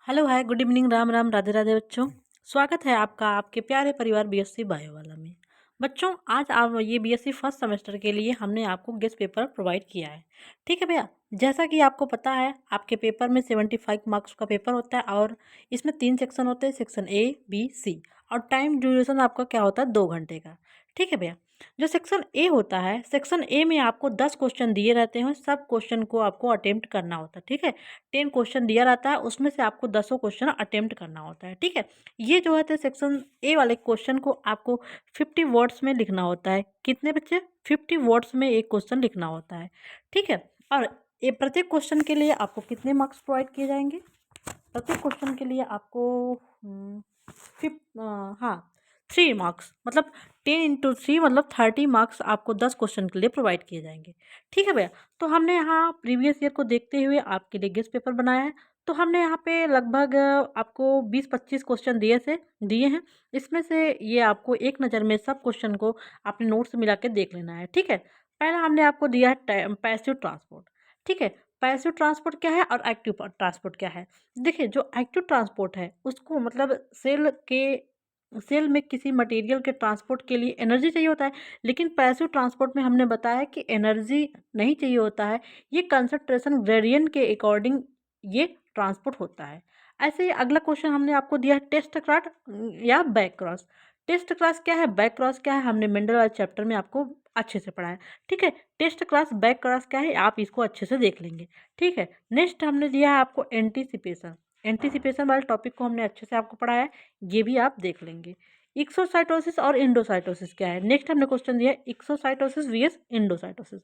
Hello hi good evening Ram Ram Radhe Radhe बच्चों। स्वागत है आपका आपके प्यारे परिवार बीएससी बायो वाला में। बच्चों आज आप ये बीएससी फर्स्ट सेमेस्टर के लिए हमने आपको गेस्ट पेपर प्रोवाइड किया है। ठीक है भैया, जैसा कि आपको पता है आपके पेपर में 75 मार्क्स का पेपर होता है और इसमें 3 सेक्शन होते हैं, सेक्शन ए बी सी। और टाइम ड्यूरेशन आपका क्या होता है, 2 घंटे का। ठीक है भैया, जो सेक्शन ए होता है, सेक्शन ए में आपको 10 क्वेश्चन दिए रहते हैं, सब क्वेश्चन को आपको अटेम्प्ट करना होता है। ठीक है, 10 क्वेश्चन दिया रहता है, उसमें से आपको 10 क्वेश्चन अटेम्प्ट करना होता है। ठीक है, ये जो है सेक्शन ए वाले क्वेश्चन को आपको 50 वर्ड्स में लिखना होता है। कितने बच्चे? 50 वर्ड्स में एक क्वेश्चन लिखना होता है। ठीक है, और ये प्रत्येक क्वेश्चन के लिए आपको कितने मार्क्स प्रोवाइड किए जाएंगे? प्रत्येक क्वेश्चन के लिए आपको हाँ 3 मार्क्स, मतलब 10 × 3 मतलब 30 मार्क्स आपको 10 क्वेश्चन के लिए प्रोवाइड किए जाएंगे। ठीक है भैया, तो हमने यहाँ प्रीवियस ईयर को देखते हुए आपके लिए गेस्ट पेपर बनाया है। तो हमने यहाँ पे लगभग आपको 20-25 क्वेश्चन दिए हैं। इसमें से ये आपको एक नज़र में सब क्वेश्चन को अपने नोट्स से मिला के देख लेना है। ठीक है, पहला हमने आपको दिया है पैसिव ट्रांसपोर्ट। ठीक है, पैसिव ट्रांसपोर्ट क्या है और एक्टिव ट्रांसपोर्ट क्या है? देखिए, जो एक्टिव ट्रांसपोर्ट है उसको मतलब सेल में किसी मटेरियल के ट्रांसपोर्ट के लिए एनर्जी चाहिए होता है, लेकिन पैसिव ट्रांसपोर्ट में हमने बताया कि एनर्जी नहीं चाहिए होता है। ये कंसंट्रेशन ग्रेडियंट के अकॉर्डिंग ये ट्रांसपोर्ट होता है। ऐसे ही अगला क्वेश्चन हमने आपको दिया है टेस्ट क्रॉस या बैक क्रॉस। टेस्ट क्रॉस क्या है, बैक क्रॉस क्या है, हमने मेंडल वाले चैप्टर में आपको अच्छे से पढ़ा है। ठीक है, टेस्ट क्रॉस बैक क्रॉस क्या है आप इसको अच्छे से देख लेंगे। ठीक है, नेक्स्ट हमने दिया है आपको एंटीसिपेशन। एंटीसिपेशन वाले टॉपिक को हमने अच्छे से आपको पढ़ाया है, ये भी आप देख लेंगे। इक्सोसाइटोसिस और इंडोसाइटोसिस क्या है, नेक्स्ट हमने क्वेश्चन दिया है इक्सोसाइटोसिस वीएस इंडोसाइटोसिस।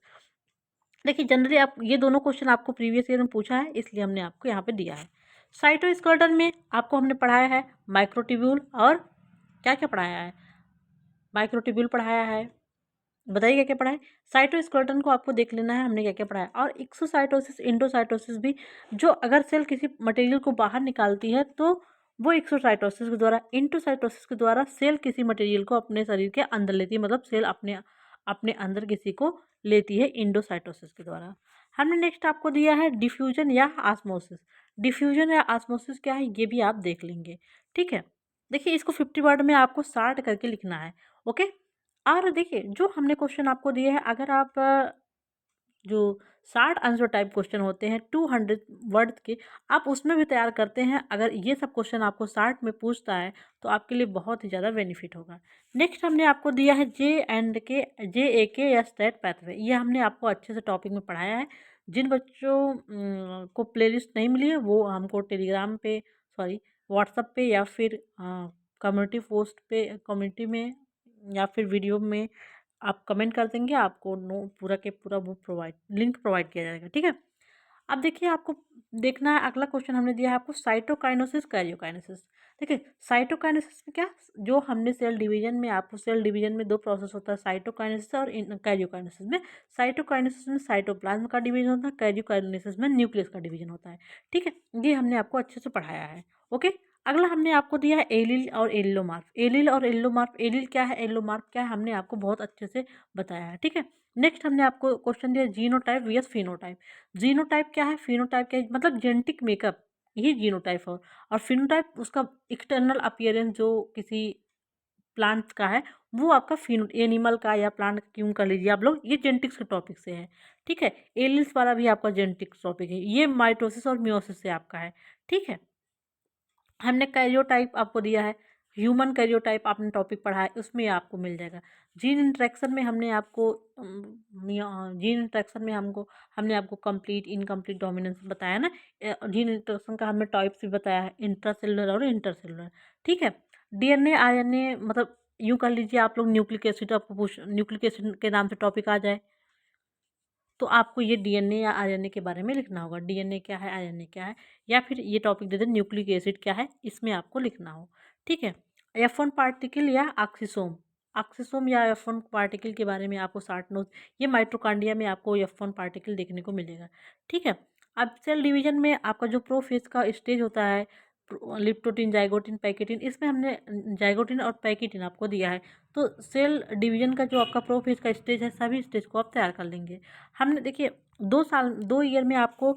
देखिए, जनरली आप ये दोनों क्वेश्चन आपको प्रीवियस ईयर में पूछा है, इसलिए हमने आपको यहाँ पे दिया है। साइटोस्केलेटन में आपको हमने पढ़ाया है माइक्रोट्यूब्यूल और क्या क्या पढ़ाया है, माइक्रोट्यूब्यूल पढ़ाया है। बताइए क्या क्या पढ़ा है। साइटोस्केलेटन को आपको देख लेना है हमने क्या क्या पढ़ा है। और एक्सोसाइटोसिस इंडोसाइटोसिस भी, जो अगर सेल किसी मटेरियल को बाहर निकालती है तो वो एक्सोसाइटोसिस के द्वारा, इंडोसाइटोसिस के द्वारा सेल किसी मटेरियल को अपने शरीर के अंदर लेती है, मतलब सेल अपने अपने अंदर किसी को लेती है इंडोसाइटोसिस के द्वारा। हमने नेक्स्ट आपको दिया है डिफ्यूजन या ऑस्मोसिस। डिफ्यूजन या ऑस्मोसिस क्या है ये भी आप देख लेंगे। ठीक है, देखिए इसको 50 वर्ड में आपको शार्ट करके लिखना है। ओके, और देखिए जो हमने क्वेश्चन आपको दिए हैं, अगर आप जो 60 आंसर टाइप क्वेश्चन होते हैं 200 वर्ड के, आप उसमें भी तैयार करते हैं, अगर ये सब क्वेश्चन आपको 60 में पूछता है तो आपके लिए बहुत ही ज़्यादा बेनिफिट होगा। नेक्स्ट हमने आपको दिया है जे एस टेट पैथवे। ये हमने आपको अच्छे से टॉपिक में पढ़ाया है। जिन बच्चों को प्लेलिस्ट नहीं मिली है वो हमको टेलीग्राम पे, सॉरी व्हाट्सएप पे, या फिर कम्युनिटी पोस्ट पे, कम्युनिटी में, या फिर वीडियो में आप कमेंट कर देंगे, आपको नो पूरा के पूरा वो लिंक प्रोवाइड किया जाएगा। ठीक है, अब देखिए आपको देखना है अगला क्वेश्चन हमने दिया है आपको साइटोकाइनेसिस कैरियोकाइनेसिस। देखिए साइटोकाइनेसिस में क्या, जो हमने सेल डिवीजन में आपको, सेल डिवीजन में 2 प्रोसेस होता है, साइटोकाइनेसिस और कैरियोकाइनेसिस में। साइटोकाइनेसिस में साइटोप्लाज्म का डिवीजन होता है, कैरियोकाइनेसिस में न्यूक्लियस का डिवीजन होता है। ठीक है, ये हमने आपको अच्छे से पढ़ाया है। ओके, अगला हमने आपको दिया है एलील और एल्लोमार्फ। एलील और एल्लोमार्फ, एलील क्या है, एल्लोमार्फ क्या है, हमने आपको बहुत अच्छे से बताया है। ठीक है, नेक्स्ट हमने आपको क्वेश्चन दिया जीनोटाइप वीएस फिनोटाइप। जीनोटाइप क्या है, फिनोटाइप क्या है, मतलब जेनेटिक मेकअप, ये जीनोटाइप है। और फिनोटाइप उसका एक्सटर्नल अपीयरेंस जो किसी प्लांट का है, वो आपका फिनो, एनिमल का या प्लांट क्यों कर लीजिए आप लोग, ये जेनेटिक्स के टॉपिक से है। ठीक है, एलिल्स वाला भी आपका जेनेटिक्स टॉपिक है, ये माइटोसिस और मियोसिस से आपका है। ठीक है, हमने कैरियोटाइप आपको दिया है, ह्यूमन कैरियोटाइप आपने टॉपिक पढ़ा है, उसमें आपको मिल जाएगा। जीन इंटरेक्शन में हमने आपको जीन इंटरेक्शन में हमने आपको कंप्लीट इनकम्प्लीट डोमिनेंस बताया ना। जीन इंटरेक्शन का हमने टाइप्स भी बताया है, इंट्रासेलुलर और इंटरसेलुलर। ठीक है, डीएनए आरएनए, मतलब यूँ कर लीजिए आप लोग न्यूक्लिक एसिड, आपको पूछ न्यूक्लिक एसिड के नाम से टॉपिक आ जाए तो आपको ये डीएनए या आरएनए के बारे में लिखना होगा। डीएनए क्या है, आरएनए क्या है, या फिर ये टॉपिक दे दे न्यूक्लिक एसिड क्या है, इसमें आपको लिखना हो। ठीक है, F1 पार्टिकल या ऑक्सीसोम, ऑक्सीसोम या F1 पार्टिकल के बारे में आपको 60 नोट, ये माइटोकॉन्ड्रिया में आपको F1 पार्टिकल देखने को मिलेगा। ठीक है, अब सेल डिवीजन में आपका जो प्रोफेज का स्टेज होता है, लिप्टोटिन जाइगोटिन पैकेटिन, इसमें हमने जाइगोटिन और पैकेटिन आपको दिया है। तो सेल डिवीजन का जो आपका प्रोफेज का स्टेज है, सभी स्टेज को आप तैयार कर लेंगे। हमने देखिए 2 ईयर में आपको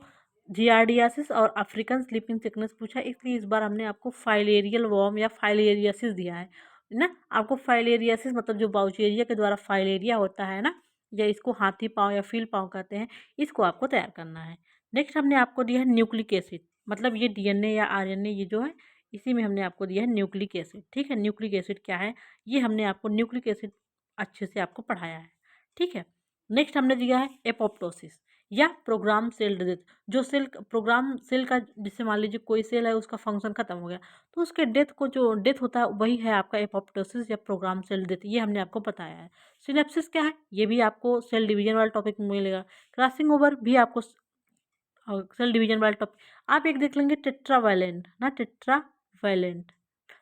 जियार्डियासिस और अफ्रीकन स्लीपिंग सिकनेस पूछा, इसलिए इस बार हमने आपको फाइलेरियल वॉर्म या फाइलेरियासिस दिया है ना। आपको फाइलेरियासिस मतलब जो बाउचेरिया के द्वारा फाइलेरिया होता है ना, या इसको हाथी पाँव या फील पाँव कहते हैं, इसको आपको तैयार करना है। नेक्स्ट हमने आपको दिया है न्यूक्लिक एसिड, मतलब ये डीएनए या आरएनए ये जो है, इसी में हमने आपको दिया है न्यूक्लिक एसिड। ठीक है, न्यूक्लिक एसिड क्या है, ये हमने आपको न्यूक्लिक एसिड अच्छे से आपको पढ़ाया है। ठीक है, नेक्स्ट हमने दिया है एपोप्टोसिस या प्रोग्राम सेल डेथ। जो सेल प्रोग्राम सेल का, जिससे मान लीजिए कोई सेल है उसका फंक्शन खत्म हो गया, तो उसके डेथ को जो डेथ होता है वही है आपका एपोप्टोसिस या प्रोग्राम सेल डेथ, ये हमने आपको बताया है। सिनेप्सिस क्या है, ये भी आपको सेल डिवीजन वाला टॉपिक में मिलेगा। क्रॉसिंग ओवर भी आपको सेल डिवीजन वाला टॉपिक, आप एक देख लेंगे टेट्रावैलेंट ना, टेट्रावैलेंट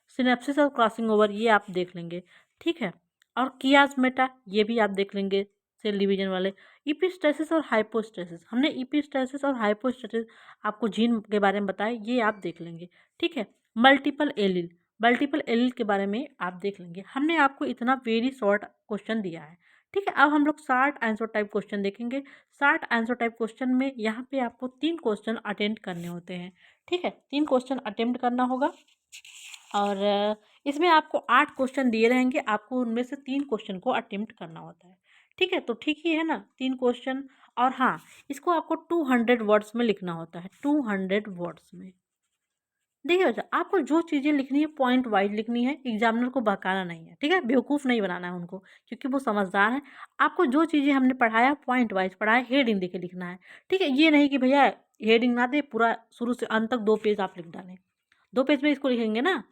सिनेप्सिस और क्रॉसिंग ओवर ये आप देख लेंगे। ठीक है, और कियास्मेटा ये भी आप देख लेंगे सेल डिवीजन वाले। इपिस्टेसिस और हाइपोस्टेसिस, हमने इपिस्टेसिस और हाइपोस्टेसिस आपको जीन के बारे में बताया, ये आप देख लेंगे। ठीक है, मल्टीपल एलील, मल्टीपल एलील के बारे में आप देख लेंगे। हमने आपको इतना वेरी शॉर्ट क्वेश्चन दिया है। ठीक है, अब हम लोग 60 आंसर टाइप क्वेश्चन देखेंगे। 60 आंसर टाइप क्वेश्चन में यहाँ पे आपको 3 क्वेश्चन अटेम्प्ट करने होते हैं। ठीक है, 3 क्वेश्चन अटेम्प्ट करना होगा, और इसमें आपको 8 क्वेश्चन दिए रहेंगे, आपको उनमें से 3 क्वेश्चन को अटेम्प्ट करना होता है। ठीक है, तो ठीक ही है ना, 3 क्वेश्चन। और हाँ, इसको आपको 200 वर्ड्स में लिखना होता है, 200 वर्ड्स में। देखिए बच्चा, आपको जो चीज़ें लिखनी है पॉइंट वाइज लिखनी है, एग्जामिनर को बहकाना नहीं है। ठीक है, बेवकूफ़ नहीं बनाना है उनको, क्योंकि वो समझदार हैं। आपको जो चीज़ें हमने पढ़ाया पॉइंट वाइज पढ़ाया, हेडिंग देके लिखना है। ठीक है, ये नहीं कि भैया हेडिंग ना दे, पूरा शुरू से अंत तक 2 पेज आप लिख डालें। 2 पेज में इसको लिखेंगे ना,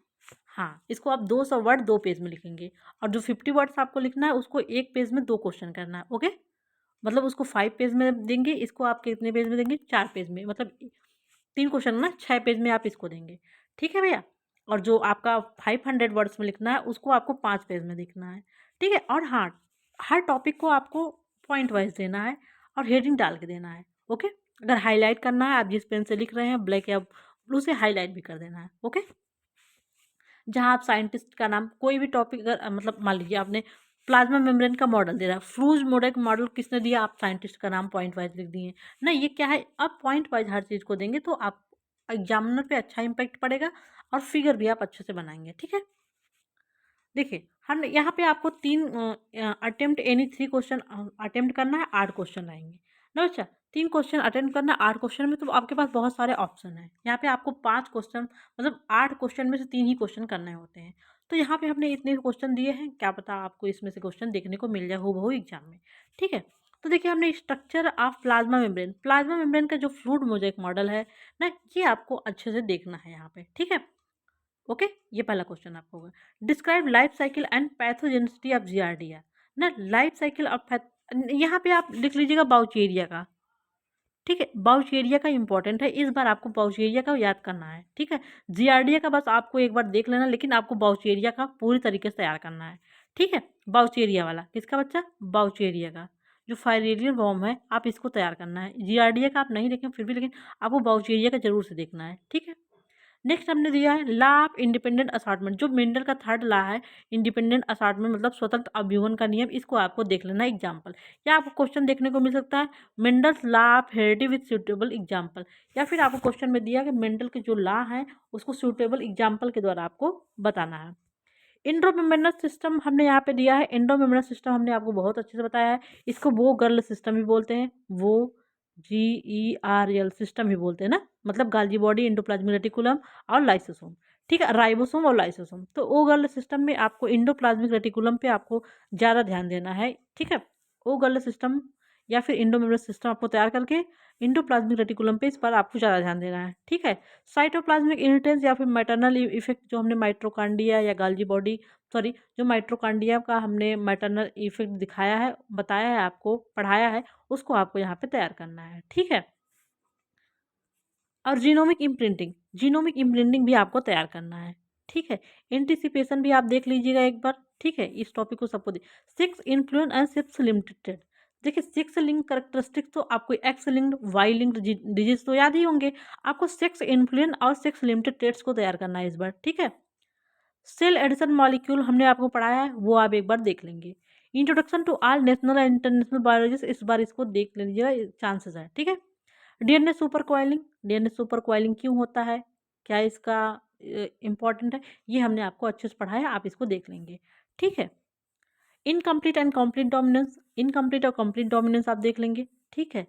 हाँ, इसको आप 200 वर्ड 2 पेज में लिखेंगे, और जो 50 वर्ड्स आपको लिखना है उसको 1 पेज में 2 क्वेश्चन करना है। ओके, मतलब उसको 5 पेज में देंगे, इसको आप कितने पेज में देंगे, 4 पेज में, मतलब 3 क्वेश्चन ना 6 पेज में आप इसको देंगे। ठीक है भैया, और जो आपका 500 वर्ड्स में लिखना है उसको आपको 5 पेज में लिखना है। ठीक है, और हाँ, हर टॉपिक को आपको पॉइंट वाइज देना है और हेडिंग डाल के देना है। ओके, अगर हाईलाइट करना है, आप जिस पेन से लिख रहे हैं ब्लैक या ब्लू से हाईलाइट भी कर देना है। ओके, जहाँ आप साइंटिस्ट का नाम, कोई भी टॉपिक अगर मतलब मान लीजिए आपने प्लाज्मा मेम्ब्रेन का मॉडल दे रहा है, फ्रूज मॉडल मॉडल किसने दिया, आप साइंटिस्ट का नाम पॉइंट वाइज लिख दिए ना। ये क्या है, आप पॉइंट वाइज हर चीज़ को देंगे तो आप एग्जामिनर पे अच्छा इम्पैक्ट पड़ेगा, और फिगर भी आप अच्छे से बनाएंगे। ठीक है, देखिए हम यहाँ पे आपको 3 अटेम्प्ट एनी 3 क्वेश्चन अटेम्प्ट करना है, 8 क्वेश्चन आएंगे ना बच्चा। 3 क्वेश्चन अटेम्प्ट करना, 8 क्वेश्चन में तो आपके पास बहुत सारे ऑप्शन हैं। यहाँ पे आपको 5 क्वेश्चन, मतलब 8 क्वेश्चन में से 3 ही क्वेश्चन करने होते हैं। तो यहाँ पे हमने इतने क्वेश्चन दिए हैं, क्या पता आपको इसमें से क्वेश्चन देखने को मिल जाए हूबहू एग्जाम में। ठीक है, तो देखिए हमने structure of plasma membrane, plasma membrane का जो फ्लूइड मोज़ेक मॉडल है ना, ये आपको अच्छे से देखना है यहाँ पे। ठीक है, ओके, ये पहला क्वेश्चन आपको होगा। Describe life cycle and pathogenicity of giardia ना, लाइफ साइकिल ऑफ, यहाँ पे आप लिख लीजिएगा बाउचेरिया का। ठीक है, बाउचेरिया का इंपॉर्टेंट है, इस बार आपको बाउचेरिया का याद करना है। ठीक है, जियार्डिया का बस आपको एक बार देख लेना, लेकिन आपको बाउचेरिया का पूरी तरीके से तैयार करना है। ठीक है, बाउचेरिया वाला किसका बच्चा, बाउचेरिया का जो फाइलेरियल वॉर्म है, आप इसको तैयार करना है। जियार्डिया का आप नहीं देखें फिर भी, लेकिन आपको बाउचेरिया का जरूर से देखना है। ठीक है, नेक्स्ट हमने दिया है लॉ ऑफ इंडिपेंडेंट असॉर्टमेंट, जो मेंडल का थर्ड लॉ है, इंडिपेंडेंट असॉर्टमेंट मतलब स्वतंत्र अभिवन का नियम, इसको आपको देख लेना है एग्जाम्पल। या आपको क्वेश्चन देखने को मिल सकता है Mendel's law of heredity with suitable example, या फिर आपको क्वेश्चन में दिया कि मेंडल के जो लॉ है उसको सूटेबल एग्जाम्पल के द्वारा आपको बताना है। इंडोमेम्ब्रेनस सिस्टम हमने यहाँ पे दिया है, इंडोमेम्ब्रेनस सिस्टम हमने आपको बहुत अच्छे से बताया है, इसको वो गर्ल सिस्टम भी बोलते हैं, वो GERL सिस्टम भी बोलते हैं ना, मतलब गाल्जी बॉडी, इंडोप्लाज्मिक रेटिकुलम और लाइसोसोम। ठीक है, राइबोसोम और लाइसोसोम, तो ओ गर्ल सिस्टम में आपको इंडोप्लाज्मिक रेटिकुलम पे आपको ज़्यादा ध्यान देना है। ठीक है, ओ गर्ल सिस्टम या फिर इंडोमेम्ब्रेनस सिस्टम आपको तैयार करके इंडोप्लाज्मिक रेटिकुलम पे इस पर आपको ज़्यादा ध्यान देना है। ठीक है, साइटोप्लाज्मिक इनहेरिटेंस या फिर मैटरनल इफेक्ट, जो हमने माइट्रोकांडिया या गाल्जी बॉडी, सॉरी, जो माइट्रोकांडिया का हमने मैटरनल इफेक्ट दिखाया है, बताया है आपको, पढ़ाया है, उसको आपको यहाँ पे तैयार करना है। ठीक है, और जीनोमिक इम्प्रिंटिंग, जीनोमिक इम्प्रिंटिंग भी आपको तैयार करना है। ठीक है, एंटीसिपेशन भी आप देख लीजिएगा एक बार। ठीक है, इस टॉपिक को सबको दे। 6 इन्फ्लुएंस एंड 6 लिमिटेड, देखिए 6 लिंक करेक्टरिस्टिक्स तो आपको X linked, Y linked disease तो याद ही होंगे, आपको 6 इन्फ्लुएंस और 6 लिमिटेड ट्रेड्स को तैयार करना है इस बार। ठीक है, सेल एडिशन मॉलिक्यूल हमने आपको पढ़ाया है, वो आप एक बार देख लेंगे। Introduction to all national and international biologist, इस बार इसको देख लीजिएगा, चांसेस है। ठीक है, DNA super coiling, DNA super coiling क्यों होता है, क्या इसका इम्पोर्टेंट है, ये हमने आपको अच्छे से पढ़ाया, आप इसको देख लेंगे। ठीक है। Incomplete and complete dominance, incomplete और कंप्लीट डोमिनेंस आप देख लेंगे। ठीक है।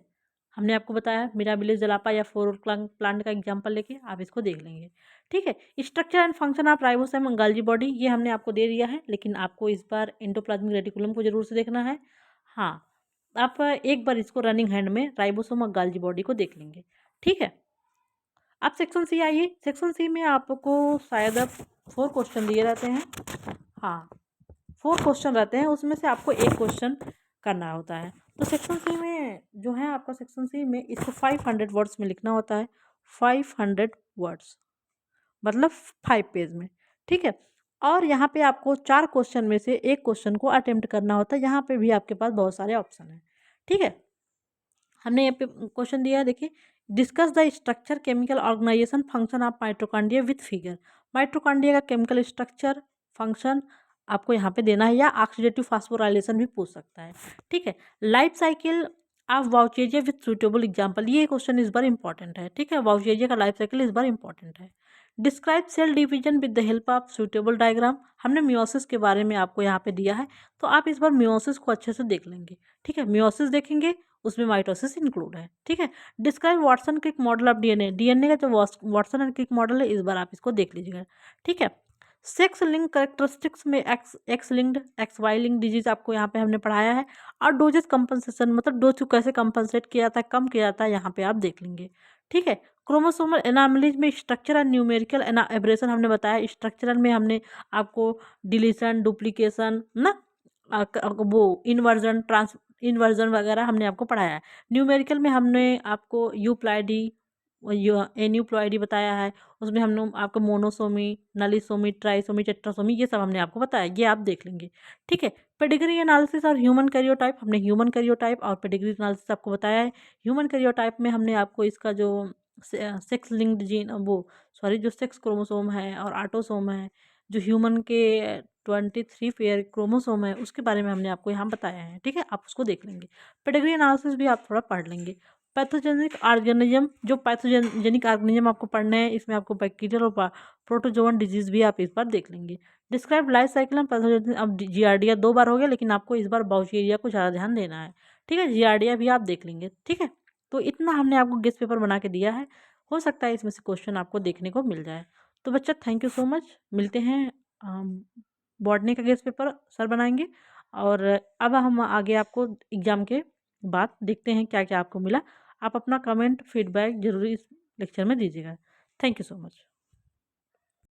हमने आपको बताया मिराबिलिस जलापा या फोर प्लांट का एग्जांपल लेके आप इसको देख लेंगे। ठीक है। Structure and function of ribosome and Golgi body, ये हमने आपको दे दिया है, लेकिन आपको इस बार एंडोप्लाज्मिक रेटिकुलम को जरूर से देखना है। हाँ, आप एक बार इसको रनिंग हैंड में राइबोसोम और गोल्गी बॉडी को देख लेंगे। ठीक है। आप सेक्शन सी आइए। सेक्शन सी में आपको शायद 4 क्वेश्चन दिए रहते हैं। हाँ, 4 क्वेश्चन रहते हैं, उसमें से आपको एक क्वेश्चन करना होता है। तो सेक्शन सी में जो है आपका, सेक्शन सी में इसको 500 वर्ड्स में लिखना होता है। 500 वर्ड्स मतलब 5 पेज में। ठीक है। और यहाँ पे आपको 4 क्वेश्चन में से एक क्वेश्चन को अटेम्प्ट करना होता है। यहाँ पे भी आपके पास बहुत सारे ऑप्शन हैं। ठीक है। हमने यहाँ पे क्वेश्चन दिया है, देखिए, discuss the structure, chemical organization, function of mitochondria with figure. Mitochondria का केमिकल स्ट्रक्चर, फंक्शन आपको यहाँ पे देना है, या ऑक्सीडेटिव फास्फोराइलेशन भी पूछ सकता है। ठीक है। Life cycle of Vaucheria with suitable example, ये क्वेश्चन इस बार इंपॉर्टेंट है। ठीक है। वाउचेरिया का लाइफ साइकिल इस बार इंपॉर्टेंट है। Describe cell division with the help of suitable diagram, हमने मियोसिस के बारे में आपको यहाँ पे दिया है, तो आप इस बार मियोसिस को अच्छे से देख लेंगे। ठीक है। मियोसिस देखेंगे, उसमें माइटोसिस इंक्लूड है। ठीक है। Describe Watson Crick model of DNA, DNA का जो वाटसन एंड क्रिक मॉडल है, इस बार आप इसको देख लीजिएगा। ठीक है। सेक्स लिंक करेक्टरिस्टिक्स में X linked, X Y link disease आपको यहाँ पे हमने पढ़ाया है। और डोजेस कंपनसेशन, मतलब डोज को कैसे कंपनसेट किया जाता है, कम किया जाता है, यहाँ पे आप देख लेंगे। ठीक है। क्रोमोसोमल एनामलीज में स्ट्रक्चर एंड न्यूमेरिकल एब्रेशन हमने बताया। स्ट्रक्चरल में हमने आपको डिलीशन, डुप्लीकेशन ना, वो इन्वर्जन वगैरह हमने आपको पढ़ाया है। न्यूमेरिकल में हमने आपको यूप्लाइडी, एन्यूप्लॉइडी बताया है। उसमें हमने आपको मोनोसोमी, नलिसोमी, ट्राइसोमी, टेट्रासोमी, ये सब हमने आपको बताया, ये आप देख लेंगे। ठीक है। पेडिग्री एनालिसिस और ह्यूमन कैरियोटाइप, हमने ह्यूमन कैरियोटाइप और पेडिग्री एनालिसिस आपको बताया है। ह्यूमन कैरियोटाइप में हमने आपको इसका जो सेक्स लिंक्ड जीन, वो सॉरी, जो सेक्स क्रोमोसोम है और ऑटोसोम है, जो ह्यूमन के 23 पेयर क्रोमोसोम है, उसके बारे में हमने आपको यहाँ बताया है। ठीक है। आप उसको देख लेंगे। पेडिग्री एनालिसिस भी आप थोड़ा पढ़ लेंगे। पैथोजेनिक ऑर्गेनिज्म, जो पैथोजेनिक ऑर्गेनिज्म आपको पढ़ने हैं, इसमें आपको बैक्टीरियल और प्रोटोजोवन डिजीज भी आप इस बार देख लेंगे। Describe life cycle of pathogenic, अब जियार्डिया 2 बार हो गया, लेकिन आपको इस बार बाउचेरिया को ज़्यादा ध्यान देना है। ठीक है। जियार्डिया भी आप देख लेंगे। ठीक है। तो इतना हमने आपको गेस्ट पेपर बना के दिया है, हो सकता है इसमें से क्वेश्चन आपको देखने को मिल जाए। तो बच्चा, थैंक यू सो मच, मिलते हैं। बॉटनी का गेस्ट पेपर सर बनाएंगे, और अब हम आगे आपको एग्ज़ाम के बाद देखते हैं क्या क्या आपको मिला। आप अपना कमेंट फीडबैक जरूर इस लेक्चर में दीजिएगा। Thank you so much.